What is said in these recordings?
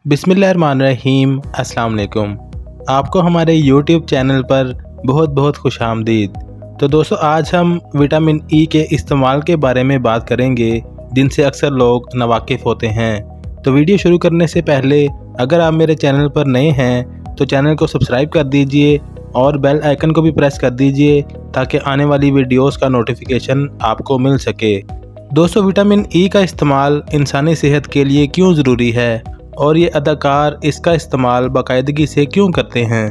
बिस्मिल्लाहिर्रहमानिर्रहीम। अस्सलाम वालेकुम। आपको हमारे YouTube चैनल पर बहुत बहुत खुशामदीद। तो दोस्तों, आज हम विटामिन ई के इस्तेमाल के बारे में बात करेंगे जिनसे अक्सर लोग नावाकिफ़ होते हैं। तो वीडियो शुरू करने से पहले अगर आप मेरे चैनल पर नए हैं तो चैनल को सब्सक्राइब कर दीजिए और बेल आइकन को भी प्रेस कर दीजिए ताकि आने वाली वीडियोस का नोटिफिकेशन आपको मिल सके। दोस्तों, विटामिन ई का इस्तेमाल इंसानी सेहत के लिए क्यों ज़रूरी है और ये अदाकार इसका इस्तेमाल बाकायदगी से क्यों करते हैं।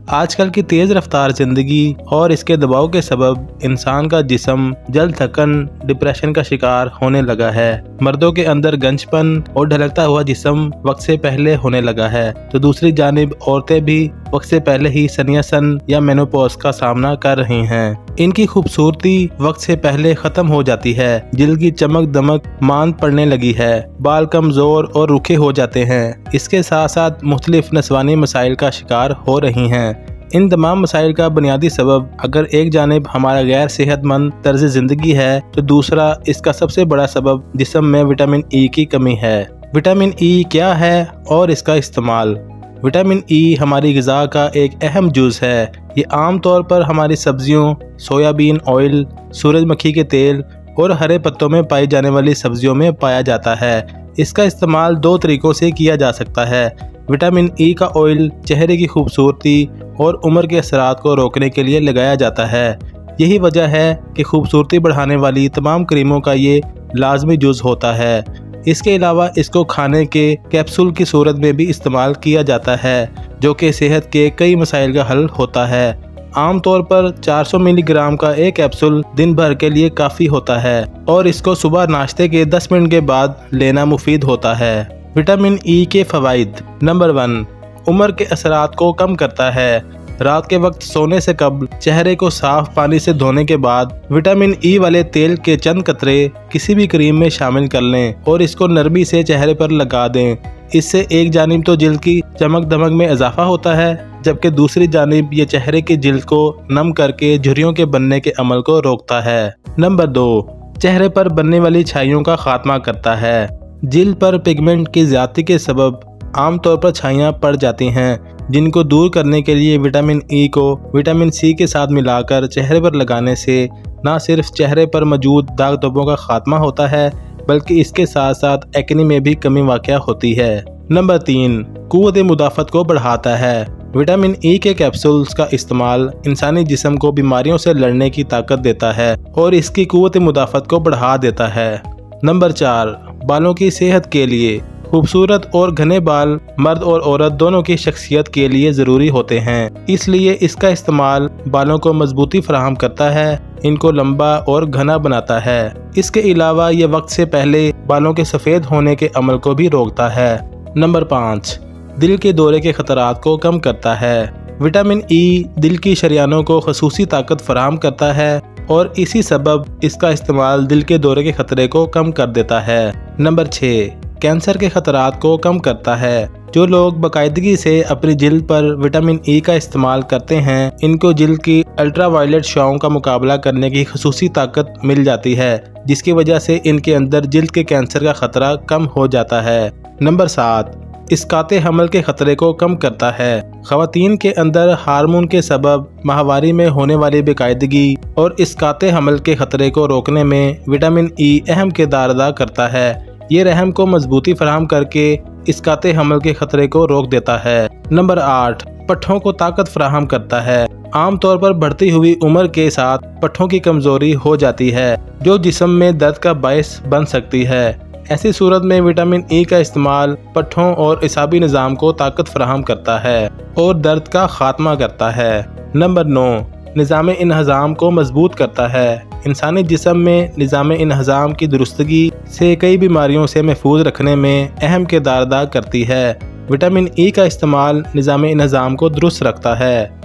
आजकल की तेज़ रफ्तार ज़िंदगी और इसके दबाव के सबब इंसान का जिस्म जल्द थकन, डिप्रेशन का शिकार होने लगा है। मर्दों के अंदर गंजपन और ढलकता हुआ जिस्म वक्त से पहले होने लगा है, तो दूसरी जानिब औरतें भी वक्त से पहले ही सनियासन या मेनोपॉज का सामना कर रही हैं। इनकी खूबसूरती वक्त से पहले ख़त्म हो जाती है, जिल्द की चमक दमक मांद पड़ने लगी है, बाल कमज़ोर और रूखे हो जाते हैं। इसके साथ साथ मुख्तलिफ नस्वानी मसाइल का शिकार हो रही हैं। इन तमाम मसाइल का बुनियादी सबब अगर एक जानिब हमारा गैर सेहतमंद तर्ज ज़िंदगी है तो दूसरा इसका सबसे बड़ा सबब जिस्म में विटामिन ई की कमी है। विटामिन ई क्या है और इसका इस्तेमाल। विटामिन ई हमारी ग़िज़ा का एक अहम जुज़ है। ये आम तौर पर हमारी सब्जियों, सोयाबीन ऑयल, सूरजमुखी के तेल और हरे पत्तों में पाई जाने वाली सब्जियों में पाया जाता है। इसका इस्तेमाल दो तरीक़ों से किया जा सकता है। विटामिन ई का ऑयल चेहरे की खूबसूरती और उम्र के असरात को रोकने के लिए लगाया जाता है। यही वजह है कि खूबसूरती बढ़ाने वाली तमाम क्रीमों का ये लाजमी जुज़ होता है। इसके अलावा इसको खाने के कैप्सूल की सूरत में भी इस्तेमाल किया जाता है, जो कि सेहत के कई मसाइल का हल होता है। आम तौर पर 400 मिलीग्राम का एक कैप्सूल दिन भर के लिए काफ़ी होता है और इसको सुबह नाश्ते के 10 मिनट के बाद लेना मुफीद होता है। विटामिन ई के फ़वाइद। नंबर 1, उम्र के असरात को कम करता है। रात के वक्त सोने से कबल चेहरे को साफ पानी से धोने के बाद विटामिन ई वाले तेल के चंद कतरे किसी भी क्रीम में शामिल कर लें और इसको नरमी से चेहरे पर लगा दें। इससे एक जानिब तो जिल्द की चमक दमक में इजाफा होता है, जबकि दूसरी जानिब ये चेहरे की जिल्द को नम करके झुर्रियों के बनने के अमल को रोकता है। नंबर 2, चेहरे पर बनने वाली छाइयों का खात्मा करता है। जिल्द पर पिगमेंट की ज़्यादती के सबब आमतौर पर छाइयाँ पड़ जाती हैं, जिनको दूर करने के लिए विटामिन ई को विटामिन सी के साथ मिलाकर चेहरे पर लगाने से न सिर्फ चेहरे पर मौजूद दाग धब्बों का खात्मा होता है, बल्कि इसके साथ साथ एक्ने में भी कमी वाक़या होती है। नंबर 3, क़ुव्वत मुदाफ़त को बढ़ाता है। विटामिन ई के कैप्सूल्स का इस्तेमाल इंसानी जिस्म को बीमारियों से लड़ने की ताकत देता है और इसकी क़ुव्वत मुदाफ़त को बढ़ा देता है। नंबर 4, बालों की सेहत के लिए। खूबसूरत और घने बाल मर्द और औरत दोनों की शख्सियत के लिए ज़रूरी होते हैं, इसलिए इसका इस्तेमाल बालों को मजबूती फराहम करता है, इनको लंबा और घना बनाता है। इसके अलावा ये वक्त से पहले बालों के सफ़ेद होने के अमल को भी रोकता है। नंबर 5, दिल के दौरे के ख़तरात को कम करता है। विटामिन ई दिल की शरियानों को खसूसी ताकत फराहम करता है और इसी सबब इसका इस्तेमाल दिल के दौरे के ख़तरे को कम कर देता है। नंबर 6, कैंसर के ख़तरात को कम करता है। जो लोग बाकायदगी से अपनी जिल्द पर विटामिन ई का इस्तेमाल करते हैं, इनको जिल्द की अल्ट्रावायलेट शॉओं का मुकाबला करने की खसूसी ताकत मिल जाती है, जिसकी वजह से इनके अंदर जिल्द के कैंसर का ख़तरा कम हो जाता है। नंबर 7, इसकाते हमल के ख़तरे को कम करता है। ख़वातीन के अंदर हार्मोन के सबब माहवारी में होने वाली बेकायदगी और इसकाते हमल के ख़तरे को रोकने में विटामिन ई अहम किरदार अदा करता है। ये रहम को मजबूती फराहम करके इसकाते हमल के ख़तरे को रोक देता है। नंबर 8, पट्ठों को ताकत फराहम करता है। आम तौर पर बढ़ती हुई उम्र के साथ पट्ठों की कमज़ोरी हो जाती है, जो जिस्म में दर्द का बायस बन सकती है। ऐसी सूरत में विटामिन ई का इस्तेमाल पट्ठों और इसाबी निज़ाम को ताकत फराहम करता है और दर्द का खात्मा करता है। नंबर 9, निज़ाम इन्हज़ाम को मजबूत करता है। इंसानी जिस्म में निज़ाम इन्हज़ाम की दुरुस्तगी से कई बीमारियों से महफूज रखने में अहम किरदार अदा करती है। विटामिन ई का इस्तेमाल निज़ाम इन्हज़ाम को दुरुस्त रखता है।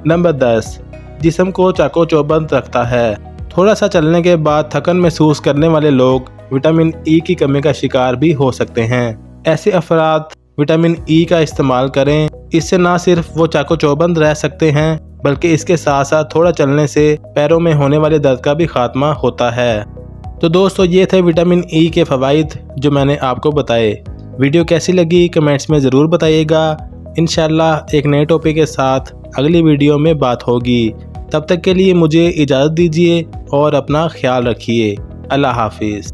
नंबर 10, जिस्म को चाको चौबंद रखता है। थोड़ा सा चलने के बाद थकन महसूस करने वाले लोग विटामिन ई की कमी का शिकार भी हो सकते हैं। ऐसे अफराद विटामिन ई का इस्तेमाल करें, इससे ना सिर्फ वो चाको चौबंद रह सकते हैं, बल्कि इसके साथ साथ थोड़ा चलने से पैरों में होने वाले दर्द का भी खात्मा होता है। तो दोस्तों, ये थे विटामिन ई के फ़वाइद जो मैंने आपको बताए। वीडियो कैसी लगी कमेंट्स में ज़रूर बताइएगा। इंशाल्लाह एक नए टॉपिक के साथ अगली वीडियो में बात होगी। तब तक के लिए मुझे इजाज़त दीजिए और अपना ख्याल रखिए। अल्लाह हाफिज़।